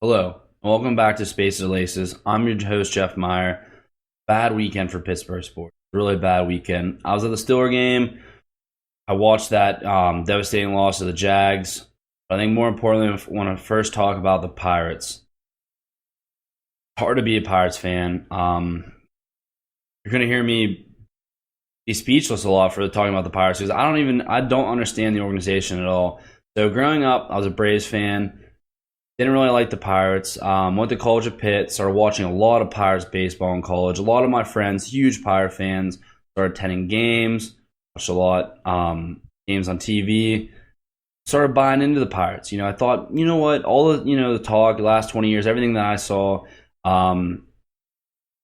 Hello, and welcome back to Spaces and Laces. I'm your host, Jeff Meyer. Bad weekend for Pittsburgh sports. Really bad weekend. I was at the Steelers game. I watched that devastating loss to the Jags. But I think more importantly, I want to first talk about the Pirates. It's hard to be a Pirates fan. You're going to hear me be speechless a lot for talking about the Pirates because I don't understand the organization at all. So growing up, I was a Braves fan. Didn't really like the Pirates. Went to college at Pitt. Started watching a lot of Pirates baseball in college. A lot of my friends, huge Pirate fans, started attending games. Watched a lot games on TV. Started buying into the Pirates. I thought, you know what? All the talk, the last 20 years, everything that I saw,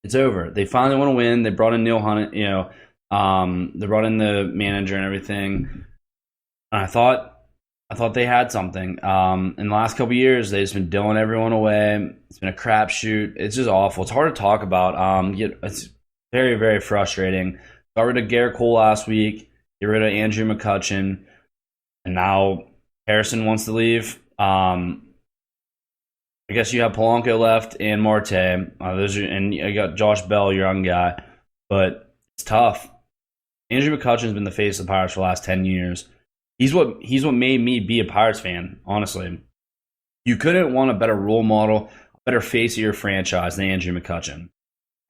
it's over. They finally want to win. They brought in Neil Hunt. They brought in the manager and everything. And I thought they had something. In the last couple of years, they've just been dealing everyone away. It's been a crapshoot. It's just awful. It's hard to talk about. It's very, very frustrating. Got rid of Garrett Cole last week. Get rid of Andrew McCutchen. And now Harrison wants to leave. I guess you have Polanco left and Marte. And you got Josh Bell, your young guy. But it's tough. Andrew McCutchen's been the face of the Pirates for the last 10 years. He's what made me be a Pirates fan, honestly. You couldn't want a better role model, a better face of your franchise than Andrew McCutchen.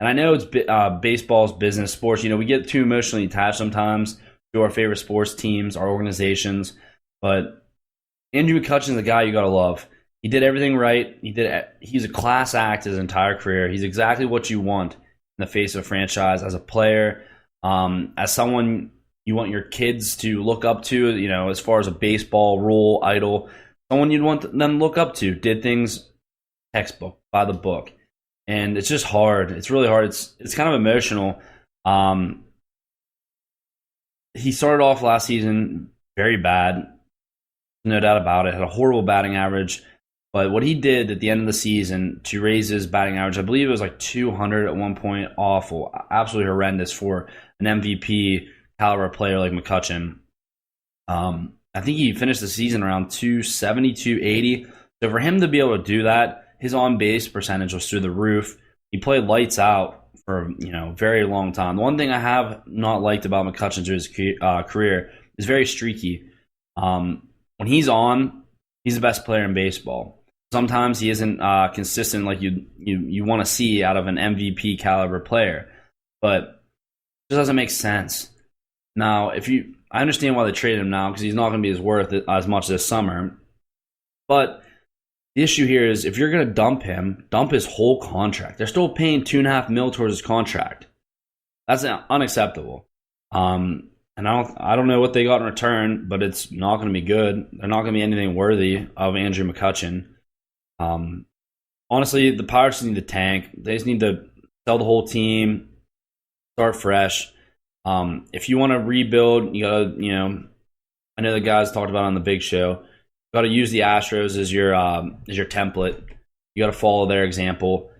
And I know it's baseball's business, sports. We get too emotionally attached sometimes to our favorite sports teams, our organizations. But Andrew McCutchen's the guy you got to love. He did everything right. He's a class act his entire career. He's exactly what you want in the face of a franchise as a player, as someone you want your kids to look up to, as far as a baseball role idol, someone you'd want them to look up to, did things textbook, by the book. And it's just hard. It's really hard. It's kind of emotional. He started off last season very bad, no doubt about it. Had a horrible batting average. But what he did at the end of the season to raise his batting average, I believe it was like 200 at one point, awful, absolutely horrendous for an MVP caliber player like McCutchen. I think he finished the season around 270, 280. So for him to be able to do that, his on-base percentage was through the roof. He played lights out for a very long time. The one thing I have not liked about McCutchen through his career is very streaky. When he's on, he's the best player in baseball. Sometimes he isn't consistent like you want to see out of an MVP caliber player, but it just doesn't make sense. Now, I understand why they traded him now because he's not going to be worth as much this summer. But the issue here is if you're going to dump his whole contract. They're still paying $2.5 million towards his contract. That's unacceptable. And I don't know what they got in return, but it's not going to be good. They're not going to be anything worthy of Andrew McCutchen. Honestly, the Pirates need to tank. They just need to sell the whole team, start fresh. If you want to rebuild, you gotta, I know the guys talked about it on the big show. You gotta use the Astros as your template. You gotta follow their example.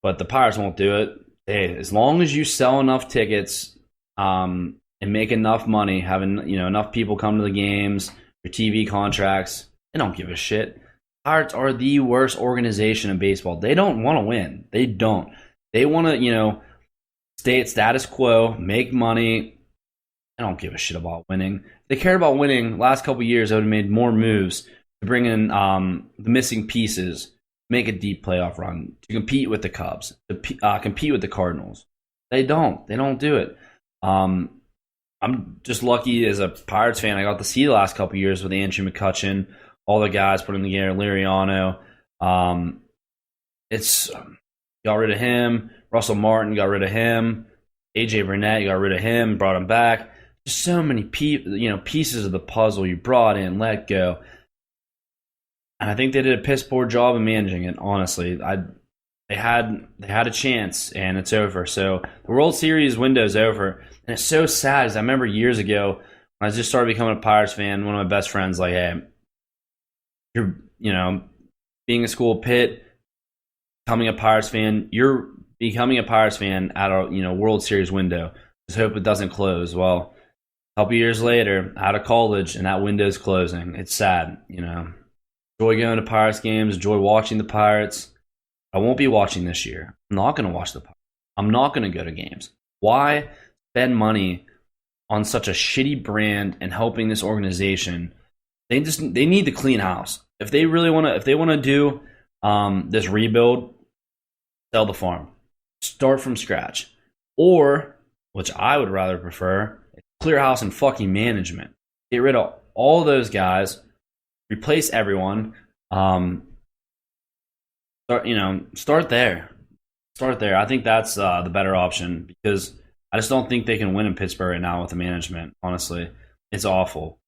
But the Pirates won't do it. Hey, as long as you sell enough tickets, and make enough money, having enough people come to the games, your TV contracts, they don't give a shit. Pirates are the worst organization in baseball. They don't want to win. They don't. They want to, stay at status quo, make money. I don't give a shit about winning. If they cared about winning, last couple of years, I would have made more moves to bring in the missing pieces, make a deep playoff run, to compete with the Cubs, to compete with the Cardinals. They don't. They don't do it. I'm just lucky as a Pirates fan. I got to see the last couple of years with Andrew McCutchen, all the guys putting together, Liriano. It's got rid of him. Russell Martin, got rid of him. AJ Burnett, you got rid of him, brought him back. Just so many pieces of the puzzle you brought in, let go. And I think they did a piss poor job of managing it, honestly. They had a chance, and it's over. So the World Series window's over. And it's so sad, because I remember years ago, when I just started becoming a Pirates fan, one of my best friends, like, hey, you're, being a school Pitt, becoming a Pirates fan, you're becoming a Pirates fan at a World Series window. Just hope it doesn't close. Well, a couple years later, out of college, and that window's closing. It's sad, Enjoy going to Pirates games. Enjoy watching the Pirates. I won't be watching this year. I'm not going to watch the Pirates. I'm not going to go to games. Why spend money on such a shitty brand and helping this organization? They need to clean house. If they really want to, if they want to do this rebuild, sell the farm, start from scratch, or which I would rather prefer, clear house and fucking management. Get rid of all those guys, replace everyone. Start there. Start there. I think that's the better option because I just don't think they can win in Pittsburgh right now with the management. Honestly, it's awful.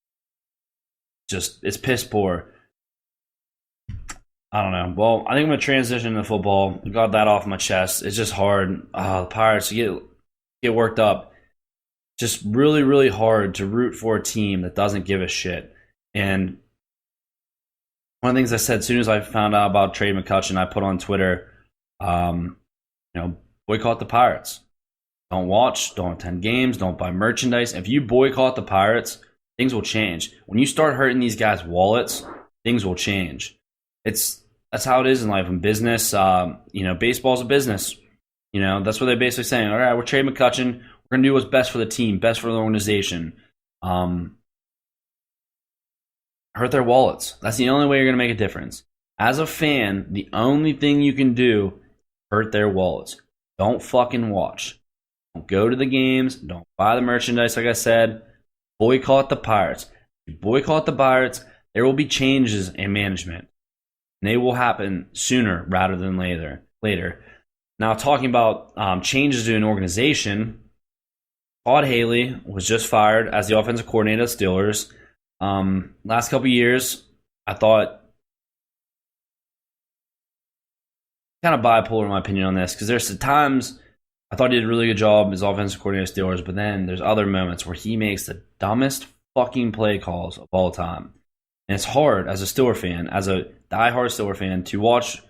It's piss poor. I don't know. Well, I think I'm going to transition to football. I got that off my chest. It's just hard. The Pirates get worked up. Just really, really hard to root for a team that doesn't give a shit. And one of the things I said as soon as I found out about Trey McCutcheon, I put on Twitter, boycott the Pirates. Don't watch, don't attend games, don't buy merchandise. If you boycott the Pirates, things will change. When you start hurting these guys' wallets, things will change. That's how it is in life. In business, baseball's a business. That's what they're basically saying. All right, we're Trey McCutcheon. We're going to do what's best for the team, best for the organization. Hurt their wallets. That's the only way you're going to make a difference. As a fan, the only thing you can do, hurt their wallets. Don't fucking watch. Don't go to the games. Don't buy the merchandise, like I said. Boycott the Pirates. If you boycott the Pirates, there will be changes in management. And they will happen sooner rather than later. Now, talking about changes to an organization, Todd Haley was just fired as the offensive coordinator of the Steelers. Last couple of years, I thought kind of bipolar in my opinion on this because there's times I thought he did a really good job as offensive coordinator of the Steelers, but then there's other moments where he makes the dumbest fucking play calls of all time. And it's hard as a Steelers fan, as a diehard Steelers fan, to watch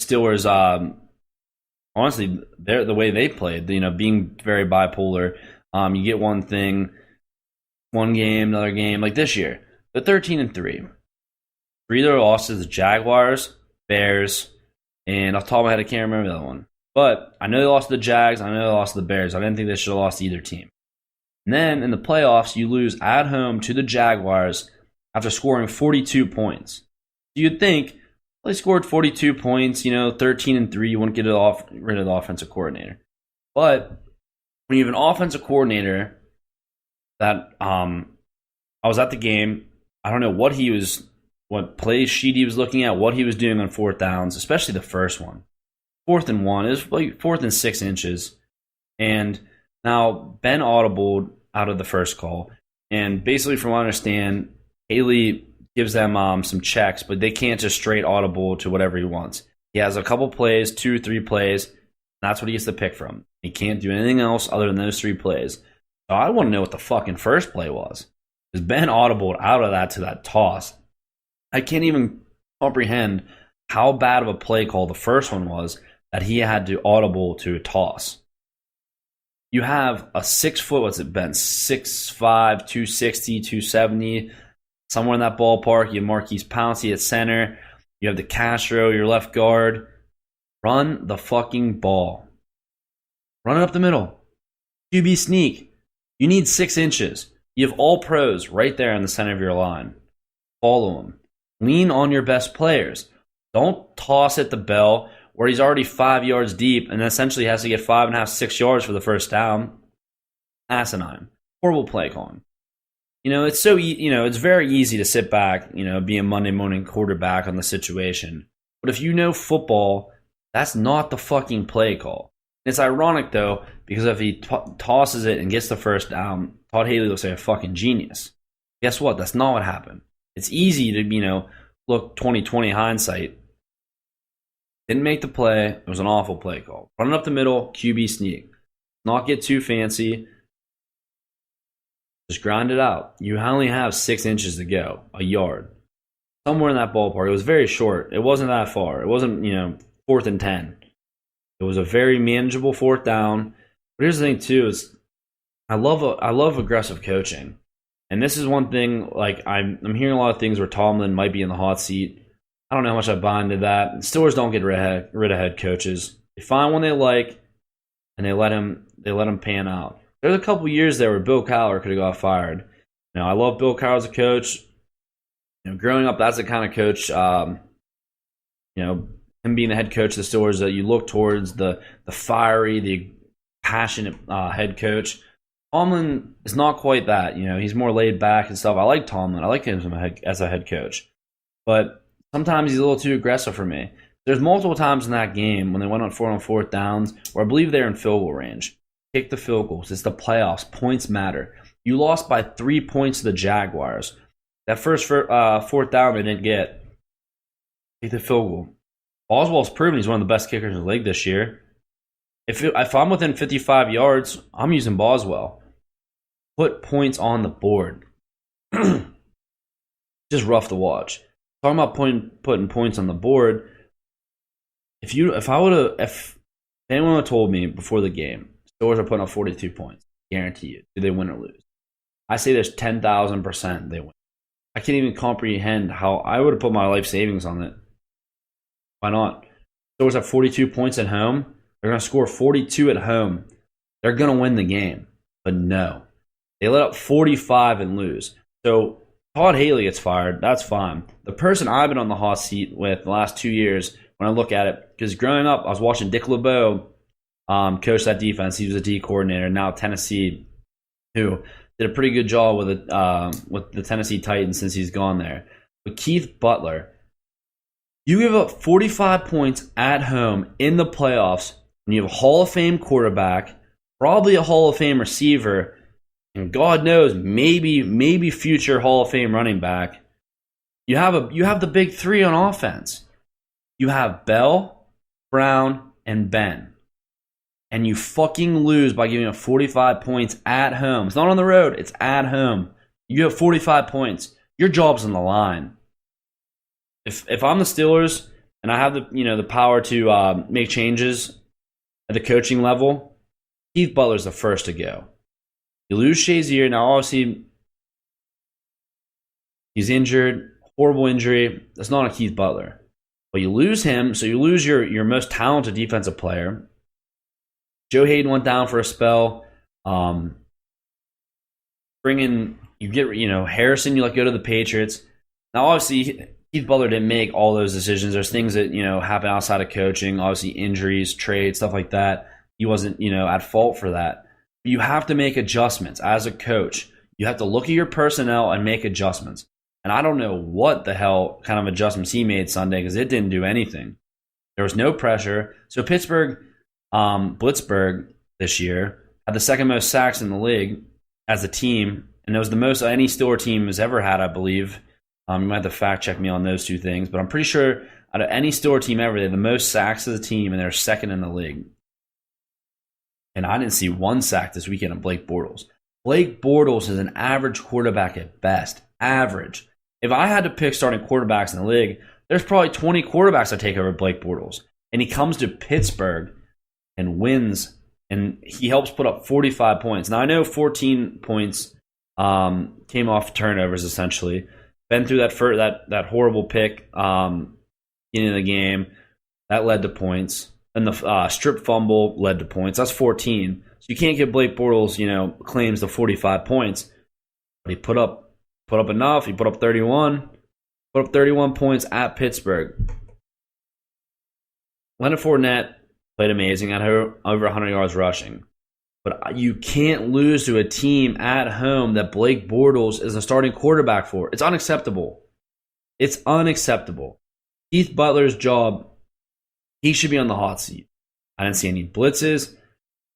Steelers. Honestly, the way they played, being very bipolar. You get one thing, one game, another game. Like this year, they're 13-3. 3 of their losses: the Jaguars, Bears, and off the top of my head, I can't remember the other one. But I know they lost to the Jags. I know they lost to the Bears. I didn't think they should have lost to either team. And then in the playoffs, you lose at home to the Jaguars after scoring 42 points. You'd think, well, they scored 42 points, 13-3, you wouldn't get rid of the offensive coordinator. But when you have an offensive coordinator that I was at the game, I don't know what play sheet he was looking at, what he was doing on fourth downs, especially the first one. 4th and 1, it was like 4th and 6 inches. And now Ben audibled out of the first call. And basically, from what I understand, Haley gives them some checks, but they can't just straight audible to whatever he wants. He has a couple plays, 2 or 3 plays, and that's what he gets to pick from. He can't do anything else other than those 3 plays. So I want to know what the fucking first play was. Because Ben audibled out of that to that toss. I can't even comprehend how bad of a play call the first one was that he had to audible to a toss. You have a 6 foot, what's it been? 6'5", 260, 270, somewhere in that ballpark. You have Marquise Pouncey at center. You have the Castro, your left guard. Run the fucking ball. Run it up the middle. QB sneak. You need 6 inches. You have all pros right there in the center of your line. Follow them. Lean on your best players. Don't toss at the bell where he's already 5 yards deep and essentially has to get 5.5, 6 yards for the first down. Asinine. Horrible play calling. It's it's very easy to sit back, be a Monday morning quarterback on the situation. But if you know football, that's not the fucking play call. It's ironic, though, because if he tosses it and gets the first down, Todd Haley looks like a fucking genius. Guess what? That's not what happened. It's easy to, look 20/20 hindsight. Didn't make the play. It was an awful play call. Running up the middle, QB sneak. Not get too fancy. Just grind it out. You only have 6 inches to go, a yard. Somewhere in that ballpark. It was very short. It wasn't that far. It wasn't, 4th and 10. It was a very manageable 4th down. But here's the thing, too, is I love aggressive coaching. And this is one thing, like I'm hearing a lot of things where Tomlin might be in the hot seat. I don't know how much I buy into that. Steelers don't get rid of head coaches. They find one they like, and they let him pan out. There's a couple years there where Bill Cowher could have got fired. Now, I love Bill Cowher as a coach. Growing up, that's the kind of coach, him being the head coach of the Steelers, that you look towards the fiery, the passionate head coach. Tomlin is not quite that. He's more laid back and stuff. I like Tomlin. I like him as a head coach. But sometimes he's a little too aggressive for me. There's multiple times in that game when they went on 4 downs where I believe they're in field goal range. Kick the field goals. It's the playoffs. Points matter. You lost by 3 points to the Jaguars. That first fourth down they didn't get. Kick the field goal. Boswell's proven he's one of the best kickers in the league this year. If I'm within 55 yards, I'm using Boswell. Put points on the board. Just rough to watch. Talking about putting points on the board. If anyone would have told me before the game, Steelers are putting up 42 points, guarantee you, do they win or lose? I say there's 10,000% they win. I can't even comprehend how I would have put my life savings on it. Why not? Steelers have 42 points at home. They're going to score 42 at home. They're going to win the game. But no. They let up 45 and lose. So Todd Haley gets fired. That's fine. The person I've been on the hot seat with the last 2 years, when I look at it, because growing up, I was watching Dick LeBeau coach that defense. He was a D coordinator. Now Tennessee, who did a pretty good job with the Tennessee Titans since he's gone there. But Keith Butler, you give up 45 points at home in the playoffs, and you have a Hall of Fame quarterback, probably a Hall of Fame receiver, and God knows, maybe future Hall of Fame running back. You have the big three on offense. You have Bell, Brown, and Ben. And you fucking lose by giving up 45 points at home. It's not on the road, it's at home. You have 45 points. Your job's on the line. If I'm the Steelers and I have the power to make changes at the coaching level, Keith Butler's the first to go. You lose Shazier. Now, obviously, he's injured. Horrible injury. That's not a Keith Butler. But you lose him, so you lose your most talented defensive player. Joe Hayden went down for a spell. You get Harrison, you let go to the Patriots. Now, obviously, Keith Butler didn't make all those decisions. There's things that happen outside of coaching. Obviously, injuries, trades, stuff like that. He wasn't at fault for that. But you have to make adjustments as a coach. You have to look at your personnel and make adjustments. And I don't know what the hell kind of adjustments he made Sunday, because it didn't do anything. There was no pressure. So Pittsburgh, Blitzburg this year had the second most sacks in the league as a team, and it was the most any Steeler team has ever had, I believe. You might have to fact check me on those two things, but I'm pretty sure out of any Steeler team ever, they had the most sacks as a team, and they're second in the league. And I didn't see one sack this weekend of Blake Bortles. Blake Bortles is an average quarterback at best. Average. If I had to pick starting quarterbacks in the league, there's probably 20 quarterbacks I'd take over Blake Bortles. And he comes to Pittsburgh and wins, and he helps put up 45 points. Now, I know 14 points came off turnovers, essentially. Been through that horrible pick in the game. That led to points. And the strip fumble led to points. That's 14. So you can't give Blake Bortles, claims to 45 points. But he put up enough. He put up 31. Put up 31 points at Pittsburgh. Leonard Fournette played amazing at over 100 yards rushing. But you can't lose to a team at home that Blake Bortles is a starting quarterback for. It's unacceptable. It's unacceptable. Keith Butler's job, he should be on the hot seat. I didn't see any blitzes.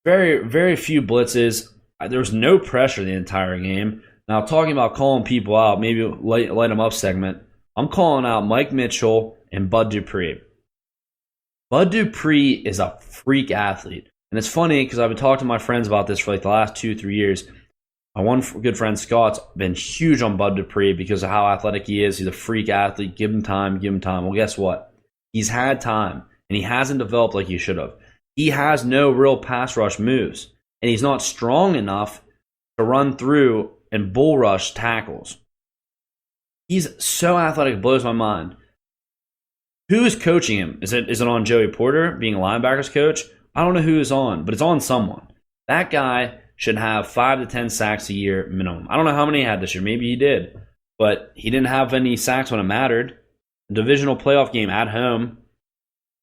Very, very few blitzes. There was no pressure the entire game. Now, talking about calling people out, maybe light them up segment, I'm calling out Mike Mitchell and Bud Dupree. Bud Dupree is a freak athlete. And it's funny because I've been talking to my friends about this for the last 2-3 years. My one good friend, Scott's been huge on Bud Dupree because of how athletic he is. He's a freak athlete. Give him time. Well, guess what? He's had time, and he hasn't developed like he should have. He has no real pass rush moves, and he's not strong enough to run through and bull rush tackles. He's so athletic, it blows my mind. Who is coaching him? Is it on Joey Porter being a linebackers coach? I don't know who is on, but it's on someone. That guy should have 5 to 10 sacks a year minimum. I don't know how many he had this year. Maybe he did. But he didn't have any sacks when it mattered. A divisional playoff game at home.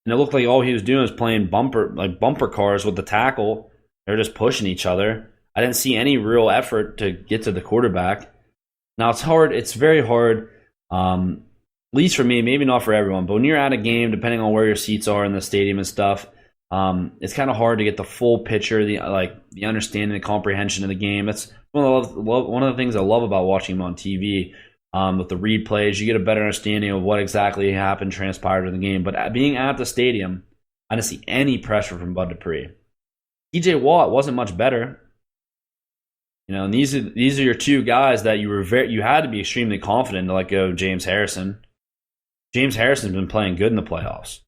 And it looked like all he was doing was playing bumper cars with the tackle. They were just pushing each other. I didn't see any real effort to get to the quarterback. Now, it's hard. It's very hard. At least for me, maybe not for everyone. But when you're at a game, depending on where your seats are in the stadium and stuff, it's kind of hard to get the full picture, the understanding, the comprehension of the game. That's one of the things I love about watching them on TV. With the replays, you get a better understanding of what exactly happened, transpired in the game. But being at the stadium, I didn't see any pressure from Bud Dupree. TJ Watt wasn't much better. And these are your two guys that you had to be extremely confident to let go. James Harrison. James Harrison's been playing good in the playoffs.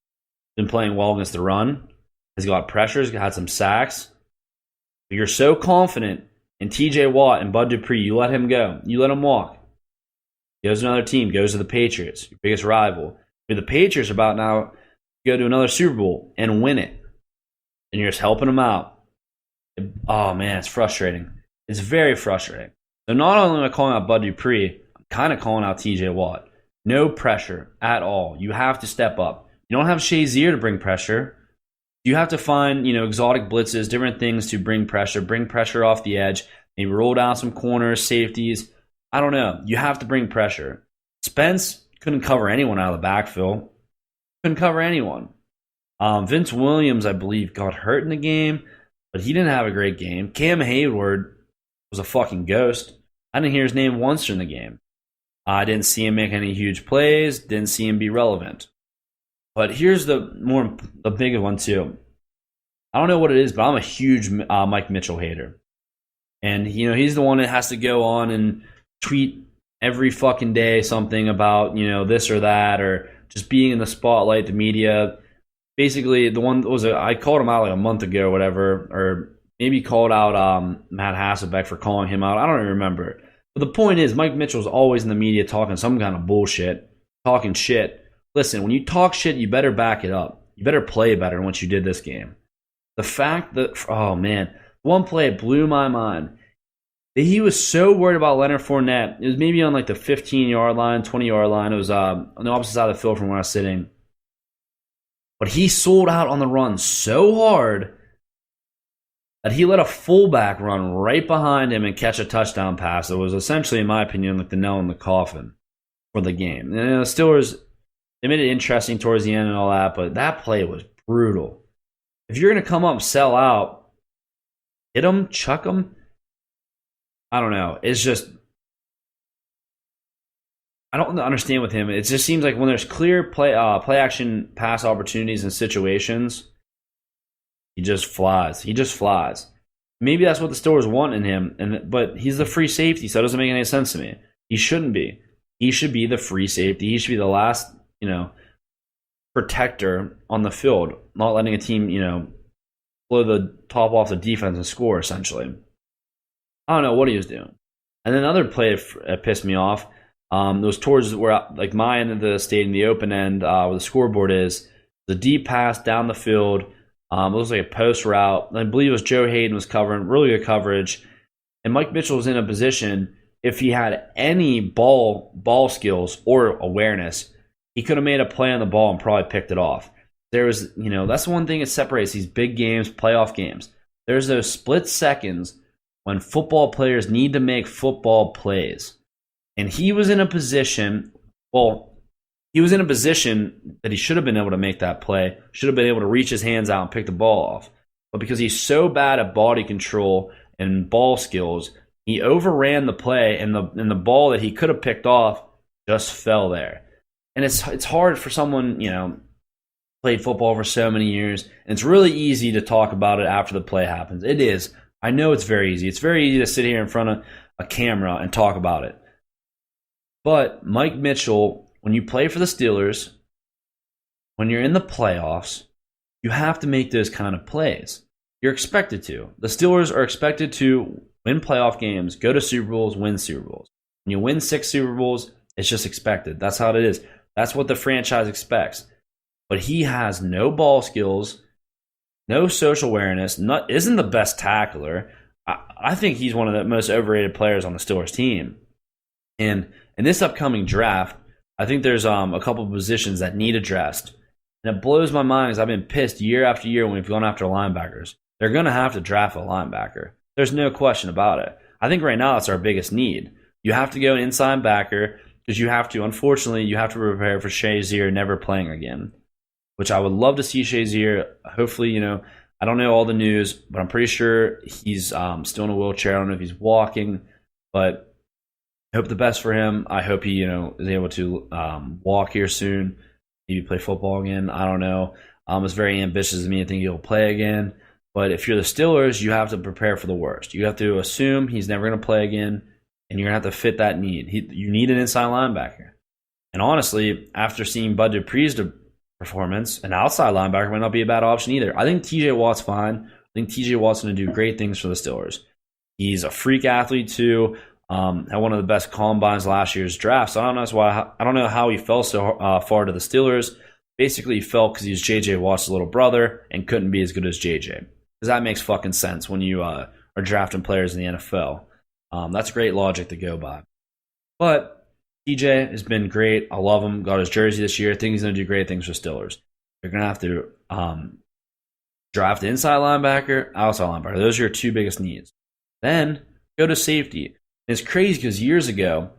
Been playing well against the run. Has got pressures. Had some sacks. But you're so confident in TJ Watt and Bud Dupree. You let him go. You let him walk. Goes to another team. Goes to the Patriots, your biggest rival. The Patriots are about now to go to another Super Bowl and win it. And you're just helping them out. Oh, man, it's frustrating. It's very frustrating. So not only am I calling out Bud Dupree, I'm kind of calling out TJ Watt. No pressure at all. You have to step up. You don't have Shazier to bring pressure. You have to find, exotic blitzes, different things to bring pressure off the edge, maybe roll down some corners, safeties. I don't know. You have to bring pressure. Spence couldn't cover anyone out of the backfield. Couldn't cover anyone. Vince Williams, I believe, got hurt in the game, but he didn't have a great game. Cam Hayward was a fucking ghost. I didn't hear his name once in the game. I didn't see him make any huge plays. Didn't see him be relevant. But here's the bigger one too. I don't know what it is, but I'm a huge Mike Mitchell hater. And he's the one that has to go on and tweet every fucking day something about this or that, or just being in the spotlight, the media. Basically, the one I called him out like a month ago, or whatever, or maybe called out Matt Hasselbeck for calling him out. I don't even remember. But the point is, Mike Mitchell's always in the media talking some kind of bullshit, talking shit. Listen, when you talk shit, you better back it up. You better play better than what you did this game. The fact that, oh man, one play blew my mind. He was so worried about Leonard Fournette. It was maybe on like the 15-yard line, 20-yard line. It was on the opposite side of the field from where I was sitting. But he sold out on the run so hard that he let a fullback run right behind him and catch a touchdown pass. It was essentially, in my opinion, like the nail in the coffin for the game. And the Steelers, they made it interesting towards the end and all that, but that play was brutal. If you're going to come up and sell out, hit them, chuck them, I don't know. It's just, I don't understand with him. It just seems like when there's clear play action pass opportunities and situations, he just flies. He just flies. Maybe that's what the Steelers want in him, but he's the free safety, so it doesn't make any sense to me. He shouldn't be. He should be the free safety. He should be the last, protector on the field, not letting a team, blow the top off the defense and score, essentially. I don't know what he was doing. And then another play pissed me off. It was towards where, like, my end of the stadium, the open end, where the scoreboard is. The deep pass down the field. It was like a post route. I believe it was Joe Hayden was covering, really good coverage. And Mike Mitchell was in a position, if he had any ball skills or awareness, he could have made a play on the ball and probably picked it off. There was, that's the one thing that separates these big games, playoff games. There's those split seconds when football players need to make football plays. And he was in a position, that he should have been able to make that play, should have been able to reach his hands out and pick the ball off. But because he's so bad at body control and ball skills, he overran the play, and the ball that he could have picked off just fell there. And it's hard for someone, played football for so many years, and it's really easy to talk about it after the play happens. It is. I know it's very easy. It's very easy to sit here in front of a camera and talk about it. But Mike Mitchell, when you play for the Steelers, when you're in the playoffs, you have to make those kind of plays. You're expected to. The Steelers are expected to Win playoff games, go to Super Bowls, win Super Bowls. When you win 6 Super Bowls, it's just expected. That's how it is. That's what the franchise expects. But he has no ball skills, no social awareness, isn't the best tackler. I think he's one of the most overrated players on the Steelers team. And in this upcoming draft, I think there's a couple of positions that need addressed. And it blows my mind because I've been pissed year after year when we've gone after linebackers. They're going to have to draft a linebacker. There's no question about it. I think right now that's our biggest need. You have to go inside backer because unfortunately, you have to prepare for Shazier never playing again, which I would love to see Shazier. Hopefully, I don't know all the news, but I'm pretty sure he's still in a wheelchair. I don't know if he's walking, but I hope the best for him. I hope he, is able to walk here soon, maybe play football again. I don't know. It's very ambitious of me to think he'll play again. But if you're the Steelers, you have to prepare for the worst. You have to assume he's never going to play again, and you're going to have to fit that need. You need an inside linebacker. And honestly, after seeing Bud Dupree's performance, an outside linebacker might not be a bad option either. I think TJ Watt's fine. I think TJ Watt's going to do great things for the Steelers. He's a freak athlete too. Had one of the best combines last year's draft. So I don't know how he fell so far to the Steelers. Basically, he fell because he's JJ Watt's little brother and couldn't be as good as JJ. Because that makes fucking sense when you are drafting players in the NFL. That's great logic to go by. But TJ has been great. I love him. Got his jersey this year. I think he's going to do great things for Steelers. They're going to have to draft inside linebacker, outside linebacker. Those are your 2 biggest needs. Then go to safety. And it's crazy because years ago,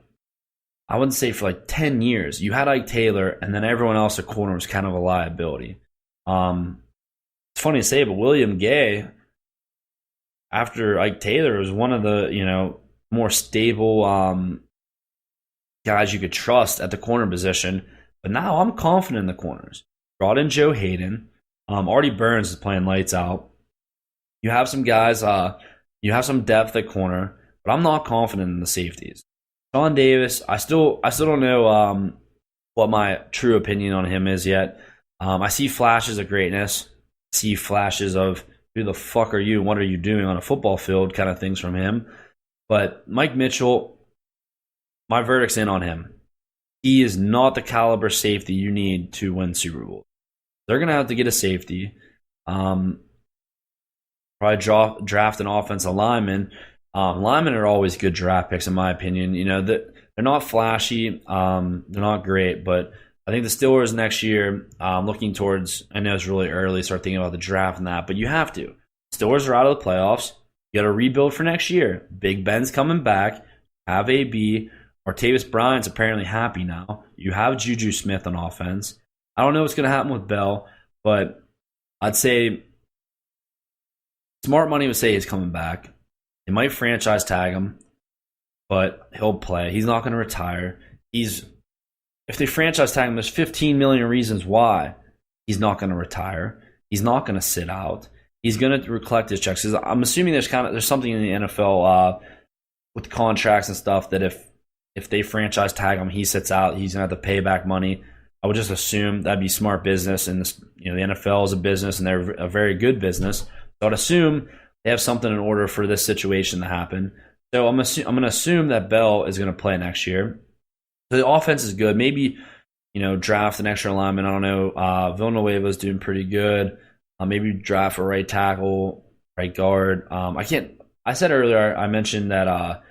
I wouldn't say for like 10 years, you had Ike Taylor, and then everyone else at corner was kind of a liability. It's funny to say, but William Gay, after Ike Taylor, was one of the more stable guys you could trust at the corner position. But now I'm confident in the corners. Brought in Joe Hayden. Artie Burns is playing lights out. You have some guys. You have some depth at corner, but I'm not confident in the safeties. Sean Davis, I still don't know what my true opinion on him is yet. I see flashes of greatness. See flashes of who the fuck are you? What are you doing on a football field? Kind of things from him. But Mike Mitchell, my verdict's in on him. He is not the caliber safety you need to win Super Bowl. They're going to have to get a safety. Probably draft an offensive lineman. Linemen are always good draft picks, in my opinion. They're not flashy. They're not great, but I think the Steelers next year, looking towards, I know it's really early to start thinking about the draft and that, but you have to. Steelers are out of the playoffs. You got to rebuild for next year. Big Ben's coming back. Have AB. Martavis Bryant's apparently happy now. You have Juju Smith on offense. I don't know what's going to happen with Bell, but I'd say smart money would say he's coming back. They might franchise tag him, but he'll play. He's not going to retire. If they franchise tag him, there's 15 million reasons why he's not going to retire. He's not going to sit out. He's going to collect his checks. I'm assuming there's something in the NFL with contracts and stuff that if they franchise tag him, he sits out, he's going to have to pay back money. I would just assume that'd be smart business, and the NFL is a business, and they're a very good business. So I'd assume they have something in order for this situation to happen. So I'm going to assume that Bell is going to play next year. So the offense is good. Maybe, draft an extra lineman. I don't know. Villanueva's doing pretty good. Maybe draft a right tackle, right guard. I said earlier, I mentioned that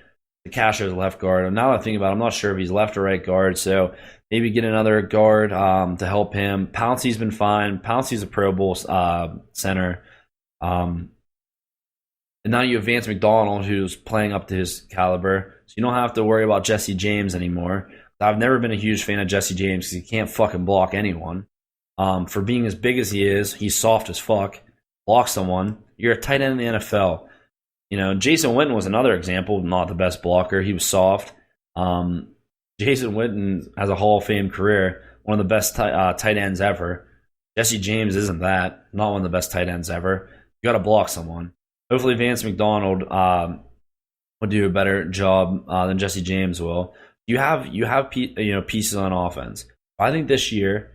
the Casher is left guard. And now that I think about it, I'm not sure if he's left or right guard. So maybe get another guard to help him. Pouncey's been fine. Pouncey's a Pro Bowl center. And now you have Vance McDonald, who's playing up to his caliber. So you don't have to worry about Jesse James anymore. I've never been a huge fan of Jesse James because he can't fucking block anyone. For being as big as he is, he's soft as fuck. Block someone. You're a tight end in the NFL. Jason Witten was another example, not the best blocker. He was soft. Jason Witten has a Hall of Fame career, one of the best tight ends ever. Jesse James isn't that. Not one of the best tight ends ever. You got to block someone. Hopefully Vance McDonald will do a better job than Jesse James will. You have pieces on offense. I think this year,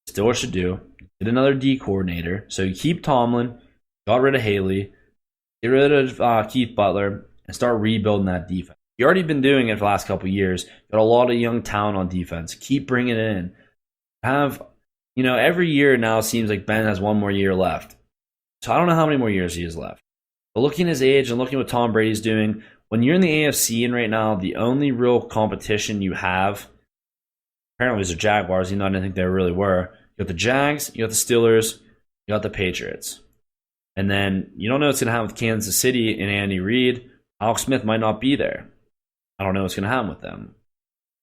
Steelers should get another D coordinator. So you keep Tomlin, got rid of Haley, get rid of Keith Butler, and start rebuilding that defense. You've already been doing it for the last couple of years. Got a lot of young talent on defense. Keep bringing it in. Every year now seems like Ben has one more year left. So I don't know how many more years he has left. But looking at his age and looking at what Tom Brady's doing, when you're in the AFC and right now, the only real competition you have apparently is the Jaguars, even though I didn't think they really were. You got the Jags, you got the Steelers, you got the Patriots. And then you don't know what's going to happen with Kansas City and Andy Reid. Alex Smith might not be there. I don't know what's going to happen with them.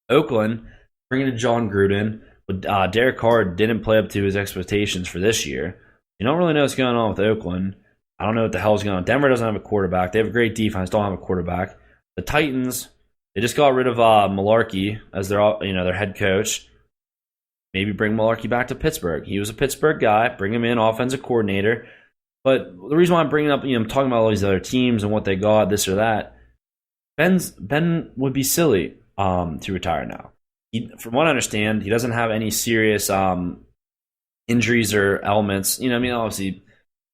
Oakland, bringing in John Gruden, but Derek Carr didn't play up to his expectations for this year. You don't really know what's going on with Oakland. I don't know what the hell's going on. Denver doesn't have a quarterback. They have a great defense, don't have a quarterback. The Titans, they just got rid of Mularkey as their head coach. Maybe bring Mularkey back to Pittsburgh. He was a Pittsburgh guy. Bring him in, offensive coordinator. But the reason why I'm bringing up, I'm talking about all these other teams and what they got, this or that. Ben would be silly to retire now. From what I understand, he doesn't have any serious injuries or elements. Obviously,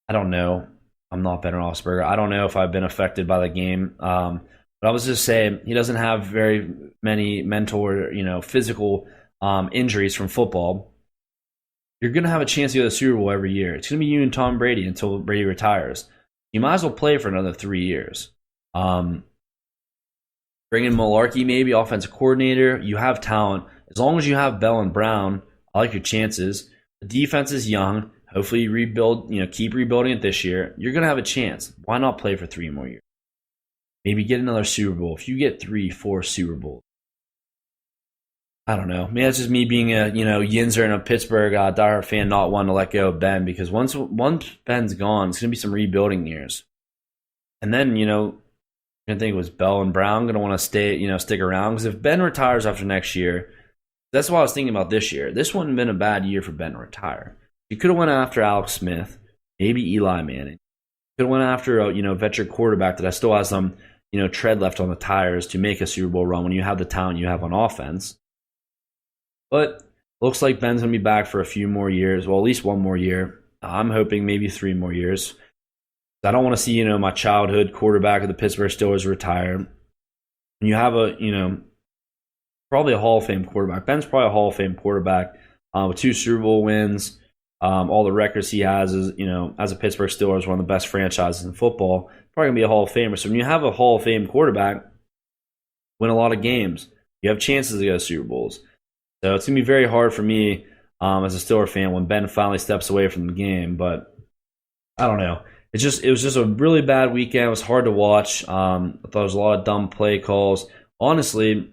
I don't know. I'm not Ben Roethlisberger. I don't know if I've been affected by the game. But I was just saying, he doesn't have very many mental or, physical injuries from football. You're going to have a chance to go to the Super Bowl every year. It's going to be you and Tom Brady until Brady retires. You might as well play for another 3 years. Bring in Mularkey, maybe, offensive coordinator. You have talent. As long as you have Bell and Brown, I like your chances. The defense is young. Hopefully you rebuild, keep rebuilding it this year. You're going to have a chance. Why not play for 3 more years? Maybe get another Super Bowl. If you get 3-4 Super Bowls, I don't know. Maybe that's just me being a Yinzer and a Pittsburgh diehard fan, not wanting to let go of Ben, because once Ben's gone, it's going to be some rebuilding years. And then I think it was Bell and Brown going to want to stick around, because if Ben retires after next year, that's what I was thinking about this year. This wouldn't have been a bad year for Ben to retire. You could have went after Alex Smith, maybe Eli Manning. Could have went after a veteran quarterback that still has some tread left on the tires to make a Super Bowl run when you have the talent you have on offense. But looks like Ben's going to be back for a few more years. Well, at least one more year. I'm hoping maybe 3 more years. I don't want to see, my childhood quarterback of the Pittsburgh Steelers retire. And you have probably a Hall of Fame quarterback. Ben's probably a Hall of Fame quarterback with 2 Super Bowl wins. All the records he has is, as a Pittsburgh Steelers, one of the best franchises in football. Probably going to be a Hall of Famer. So when you have a Hall of Fame quarterback, win a lot of games. You have chances to go to Super Bowls. So it's going to be very hard for me as a Steelers fan when Ben finally steps away from the game. But I don't know. It was just a really bad weekend. It was hard to watch. I thought there was a lot of dumb play calls. Honestly,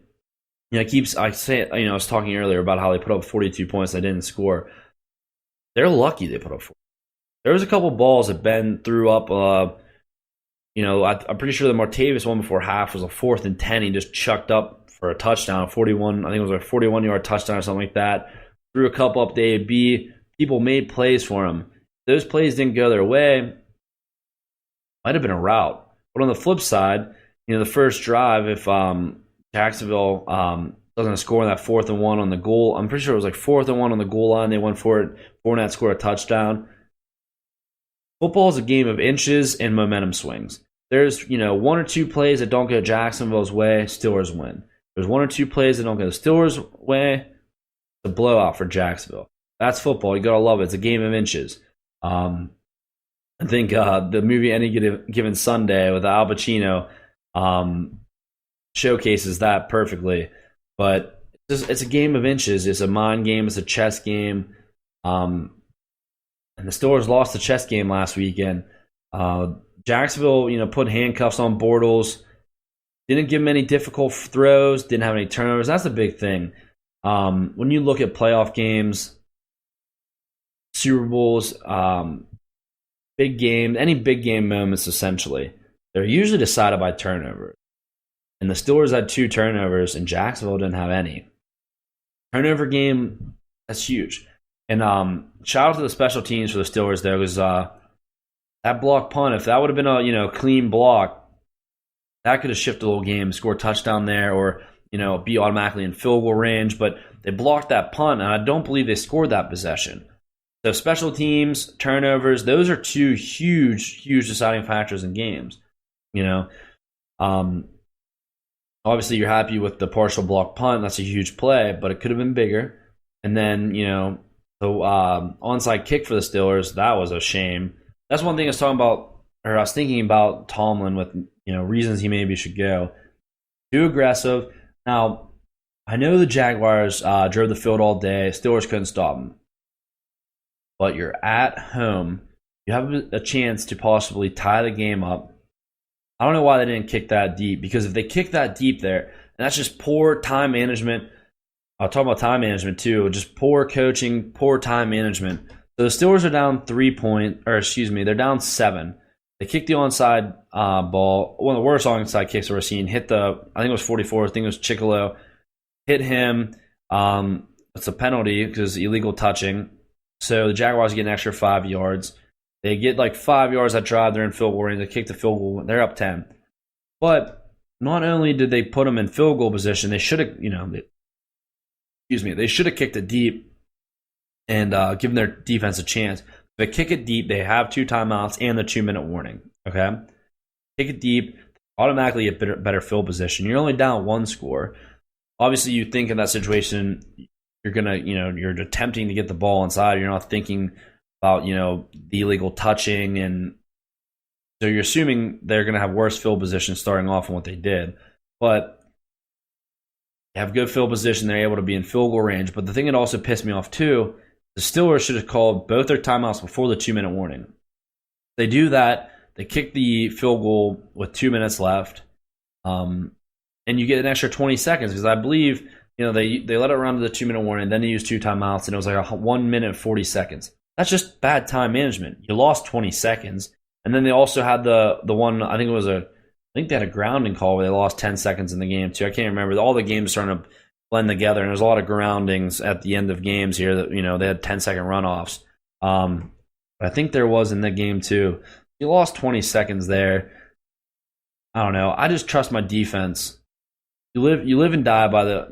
I was talking earlier about how they put up 42 points. They didn't score. They're lucky they put up 40. There was a couple balls that Ben threw up. I'm pretty sure the Martavis one before half was a 4th and 10. He just chucked up for a touchdown, 41. I think it was a 41-yard touchdown or something like that. Threw a couple up to A/B. People made plays for him. Those plays didn't go their way. Might have been a route. But on the flip side, the first drive, if Jacksonville doesn't score on that 4th and 1 on the goal, I'm pretty sure it was like 4th and 1 on the goal line. They went for it. Fournette scored a touchdown. Football is a game of inches and momentum swings. There's 1 or 2 plays that don't go Jacksonville's way, Steelers win. There's 1 or 2 plays that don't go the Steelers' way, it's a blowout for Jacksonville. That's football. You gotta love it. It's a game of inches. I think the movie Any Given Sunday with Al Pacino showcases that perfectly. But it's a game of inches. It's a mind game. It's a chess game. And the Steelers lost the chess game last weekend. Jacksonville, put handcuffs on Bortles. Didn't give him any difficult throws. Didn't have any turnovers. That's the big thing. When you look at playoff games, Super Bowls, big game, any big game moments, essentially, they're usually decided by turnovers. And the Steelers had 2 turnovers, and Jacksonville didn't have any. Turnover game, that's huge. And shout out to the special teams for the Steelers there, because that block punt, if that would have been a clean block, that could have shifted the whole game, score a touchdown there, or be automatically in field goal range. But they blocked that punt, and I don't believe they scored that possession. So special teams, turnovers, those are 2 huge, huge deciding factors in games. Um, Obviously, you're happy with the partial block punt. That's a huge play, but it could have been bigger. And then, the onside kick for the Steelers, that was a shame. That's one thing I was thinking about Tomlin with, reasons he maybe should go. Too aggressive. Now, I know the Jaguars drove the field all day. Steelers couldn't stop them. But you're at home. You have a chance to possibly tie the game up. I don't know why they didn't kick that deep, because if they kick that deep there, and that's just poor time management. I'll talk about time management too. Just poor coaching, poor time management. So the Steelers are down they're down 7. They kicked the onside ball. One of the worst onside kicks I've ever seen. Hit I think it was 44. I think it was Chicolo. Hit him. It's a penalty because illegal touching. So the Jaguars get an extra 5 yards. They get like 5 yards that drive. They're in field goal range. They kick the field goal. They're up 10. But not only did they put them in field goal position, they should have, they should have kicked it deep and given their defense a chance. If they kick it deep, they have 2 timeouts and the 2-minute warning. Okay, kick it deep, automatically get better field position. You're only down 1 score. Obviously, you think in that situation, you're attempting to get the ball inside. You're not thinking about, the illegal touching, and so you're assuming they're going to have worse field position starting off than what they did. But they have good field position. They're able to be in field goal range. But the thing that also pissed me off too, the Steelers should have called both their timeouts before the 2-minute warning. They do that. They kick the field goal with 2 minutes left, and you get an extra 20 seconds because I believe they let it run to the 2-minute warning. Then they used 2 timeouts, and it was like 1 minute and 40 seconds. That's just bad time management. You lost 20 seconds. And then they also had the one, I think they had a grounding call where they lost 10 seconds in the game too. I can't remember. All the games starting to blend together, and there's a lot of groundings at the end of games here that, they had 10-second runoffs. But I think there was in the game too. You lost 20 seconds there. I don't know. I just trust my defense. You live and die by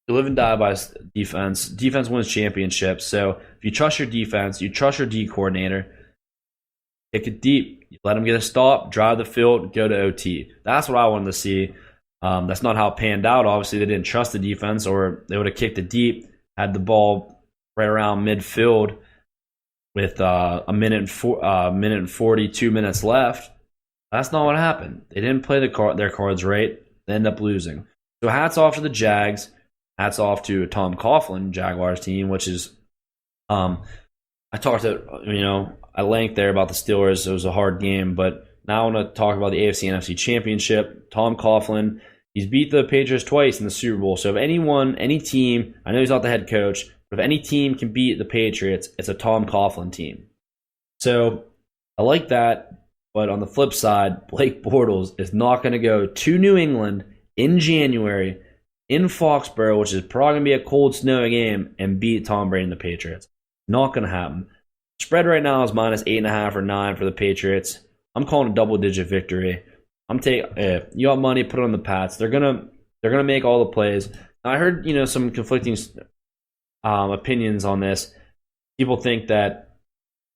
you live and die by defense. Defense wins championships. So if you trust your defense, you trust your D coordinator, kick it deep. You let them get a stop, drive the field, go to OT. That's what I wanted to see. That's not how it panned out. Obviously, they didn't trust the defense, or they would have kicked it deep, had the ball right around midfield with a minute and 42 minutes left. That's not what happened. They didn't play their cards right. They end up losing. So hats off to the Jags. Hats off to Tom Coughlin, Jaguars team, which is, I talked at length there about the Steelers. It was a hard game, but now I want to talk about the AFC and NFC Championship. Tom Coughlin, he's beat the Patriots twice in the Super Bowl. So if any team, I know he's not the head coach, but if any team can beat the Patriots, it's a Tom Coughlin team. So I like that, but on the flip side, Blake Bortles is not going to go to New England in January in Foxborough, which is probably going to be a cold, snowy game, and beat Tom Brady and the Patriots. Not going to happen. Spread right now is minus 8.5 or 9 for the Patriots. I'm calling a double-digit victory. You got money, put it on the Pats. They're gonna make all the plays. Now, I heard some conflicting opinions on this. People think that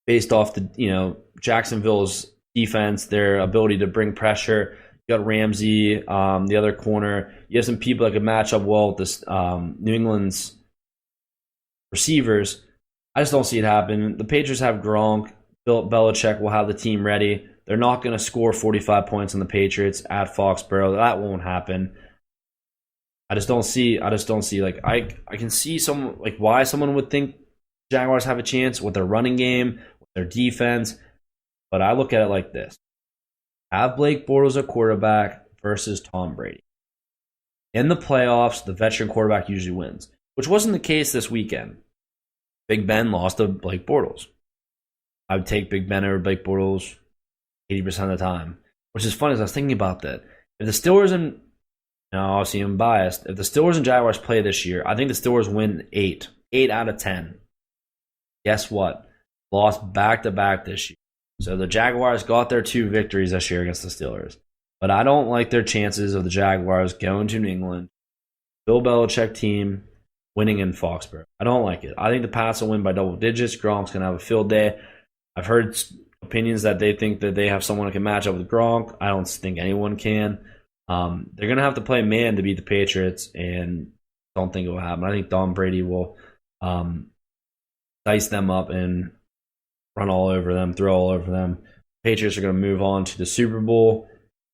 based off the Jacksonville's defense, their ability to bring pressure. You got Ramsey, the other corner. You have some people that could match up well with this New England's receivers. I just don't see it happen. The Patriots have Gronk. Bill Belichick will have the team ready. They're not going to score 45 points on the Patriots at Foxborough. That won't happen. I just don't see. Like I can see why someone would think Jaguars have a chance with their running game, with their defense. But I look at it like this. Have Blake Bortles a quarterback versus Tom Brady. In the playoffs, the veteran quarterback usually wins, which wasn't the case this weekend. Big Ben lost to Blake Bortles. I would take Big Ben over Blake Bortles 80% of the time, which is funny as I was thinking about that. If the Steelers obviously I'm biased. If the Steelers and Jaguars play this year, I think the Steelers win 8 out of 10. Guess what? Lost back-to-back this year. So the Jaguars got their 2 victories this year against the Steelers. But I don't like their chances of the Jaguars going to New England, Bill Belichick team, winning in Foxborough. I don't like it. I think the Pats will win by double digits. Gronk's going to have a field day. I've heard a opinions that they think that they have someone who can match up with Gronk. I don't think anyone can. They're going to have to play man to beat the Patriots, and don't think it will happen. I think Tom Brady will dice them up and run all over them, throw all over them. Patriots are going to move on to the Super Bowl.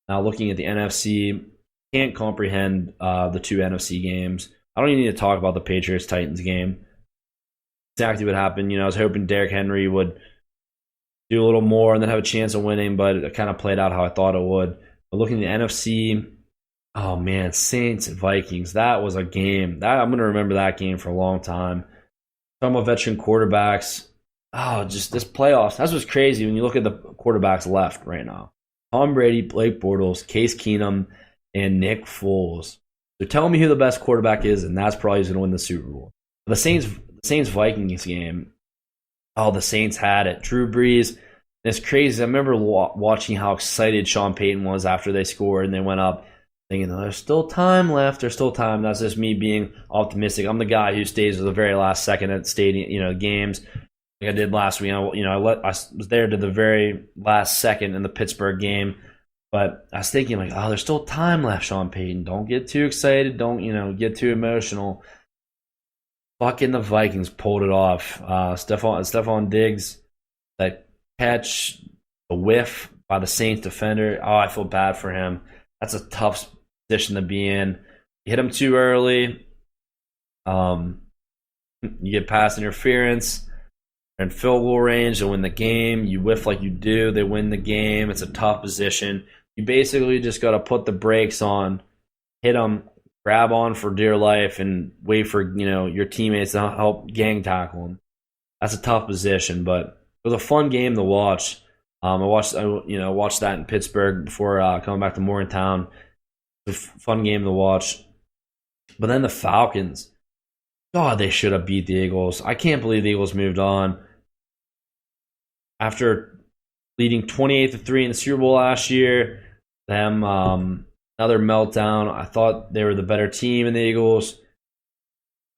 Now, looking at the NFC, can't comprehend the two NFC games. I don't even need to talk about the Patriots-Titans game. Exactly what happened. I was hoping Derrick Henry would do a little more and then have a chance of winning, but it kind of played out how I thought it would. But looking at the NFC, oh man, Saints and Vikings, that was a game. I'm going to remember that game for a long time. Talking about veteran quarterbacks, just this playoffs. That's what's crazy when you look at the quarterbacks left right now. Tom Brady, Blake Bortles, Case Keenum, and Nick Foles. So tell me who the best quarterback is, and that's probably who's going to win the Super Bowl. The Saints-Vikings game, the Saints had it. Drew Brees, it's crazy. I remember watching how excited Sean Payton was after they scored and they went up, thinking, there's still time left. There's still time. That's just me being optimistic. I'm the guy who stays to the very last second at stadium, games. Like I did last week. I was there to the very last second in the Pittsburgh game. But I was thinking, there's still time left, Sean Payton. Don't get too excited. Don't, get too emotional. Fucking the Vikings pulled it off. Stephon Diggs, that catch, the whiff by the Saints defender. I feel bad for him. That's a tough position to be in. You hit him too early. You get pass interference. They're in field goal range to win the game. You whiff like you do, they win the game. It's a tough position. You basically just got to put the brakes on, hit them, grab on for dear life, and wait for your teammates to help gang tackle them. That's a tough position, but it was a fun game to watch. I watched that in Pittsburgh before coming back to Morgantown. It was a fun game to watch. But then the Falcons, God, they should have beat the Eagles. I can't believe the Eagles moved on after leading 28-3 in the Super Bowl last year. Them another meltdown. I thought they were the better team in the Eagles.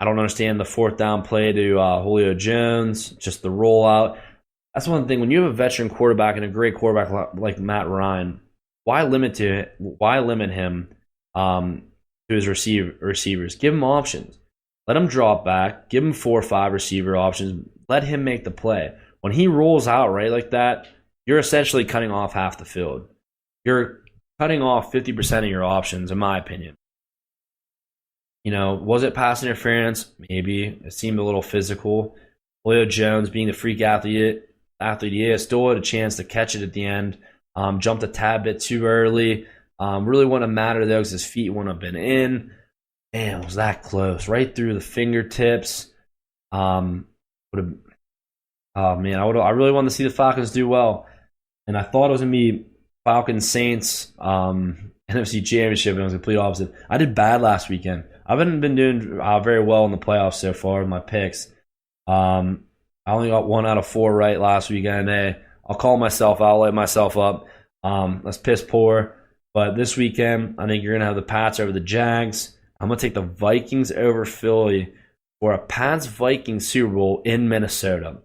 I don't understand the fourth down play to Julio Jones, just the rollout. That's one thing. When you have a veteran quarterback and a great quarterback like Matt Ryan, why limit him to his receivers? Give him options. Let him drop back. Give him 4 or 5 receiver options. Let him make the play. When he rolls out right like that, you're essentially cutting off half the field. You're cutting off 50% of your options, in my opinion. Was it pass interference? Maybe. It seemed a little physical. Julio Jones, being the freak athlete he is, still had a chance to catch it at the end. Jumped a tad bit too early. Really wouldn't have mattered, though, because his feet wouldn't have been in. Man, was that close. Right through the fingertips. I really wanted to see the Falcons do well. And I thought it was going to be Falcons-Saints NFC Championship, and it was the complete opposite. I did bad last weekend. I haven't been doing very well in the playoffs so far with my picks. I only got 1 out of 4 right last weekend. I'll call myself out, light myself up. That's piss poor. But this weekend, I think you're going to have the Pats over the Jags. I'm going to take the Vikings over Philly for a Pats-Vikings Super Bowl in Minnesota.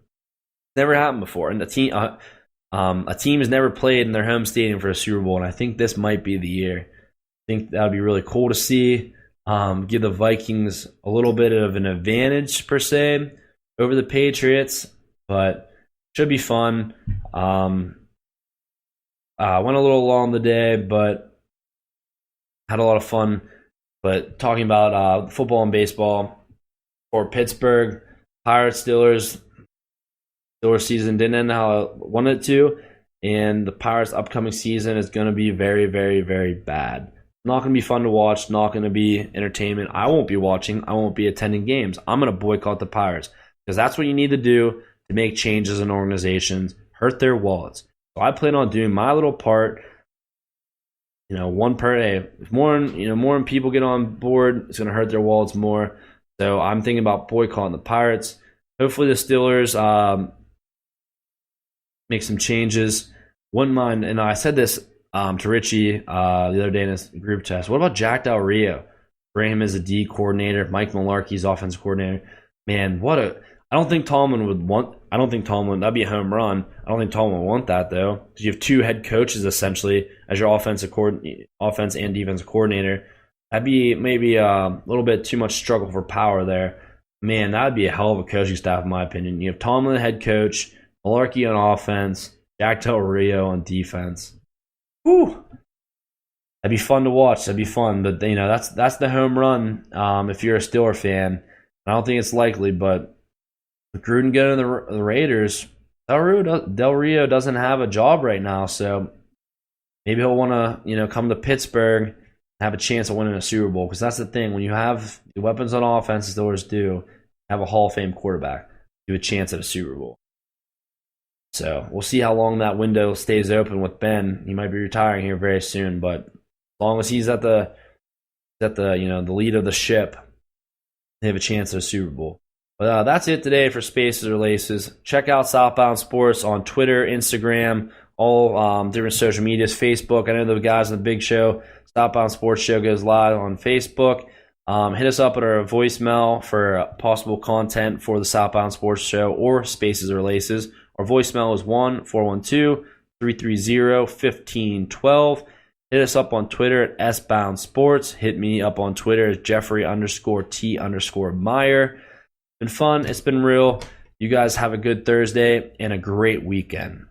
Never happened before. And a team has never played in their home stadium for a Super Bowl, and I think this might be the year. I think that would be really cool to see. Give the Vikings a little bit of an advantage, per se, over the Patriots, but should be fun. Went a little long today, but had a lot of fun. But talking about football and baseball for Pittsburgh, Pirates, Steelers season didn't end how I wanted it to, and the Pirates' upcoming season is going to be very, very, very bad. Not going to be fun to watch, not going to be entertainment. I won't be watching. I won't be attending games. I'm going to boycott the Pirates because that's what you need to do to make changes in organizations, hurt their wallets. So I plan on doing my little part. One per day. If more people get on board, it's going to hurt their wallets more. So I'm thinking about boycotting the Pirates. Hopefully the Steelers make some changes. Wouldn't mind, and I said this to Richie the other day in this group test. What about Jack Del Rio? Bring him as a D coordinator. Mike Mularkey's offensive coordinator. Man, I don't think Tomlin would want. I don't think Tomlin, that'd be a home run. I don't think Tomlin would want that though, because you have two head coaches essentially as your offense and defensive coordinator. That'd be maybe a little bit too much struggle for power there. Man, that'd be a hell of a coaching staff in my opinion. You have Tomlin, head coach, Malarkey on offense, Jack Del Rio on defense. Whew. That'd be fun to watch. That'd be fun. But that's the home run. If you're a Steeler fan, I don't think it's likely, but with Gruden going to the Raiders, Del Rio doesn't have a job right now, so maybe he'll want to come to Pittsburgh and have a chance of winning a Super Bowl. Because that's the thing, when you have the weapons on offense, the Steelers do have a Hall of Fame quarterback, you have a chance at a Super Bowl. So we'll see how long that window stays open with Ben. He might be retiring here very soon, but as long as he's at the the lead of the ship, they have a chance at a Super Bowl. But that's it today for Spaces or Laces. Check out Southbound Sports on Twitter, Instagram, all different social medias, Facebook. I know the guys on the big show, Southbound Sports Show, goes live on Facebook. Hit us up at our voicemail for possible content for the Southbound Sports Show or Spaces or Laces. Our voicemail is 1-412-330-1512. Hit us up on Twitter at SBound Sports. Hit me up on Twitter as Jeffrey_T_Meyer. It's been fun. It's been real. You guys have a good Thursday and a great weekend.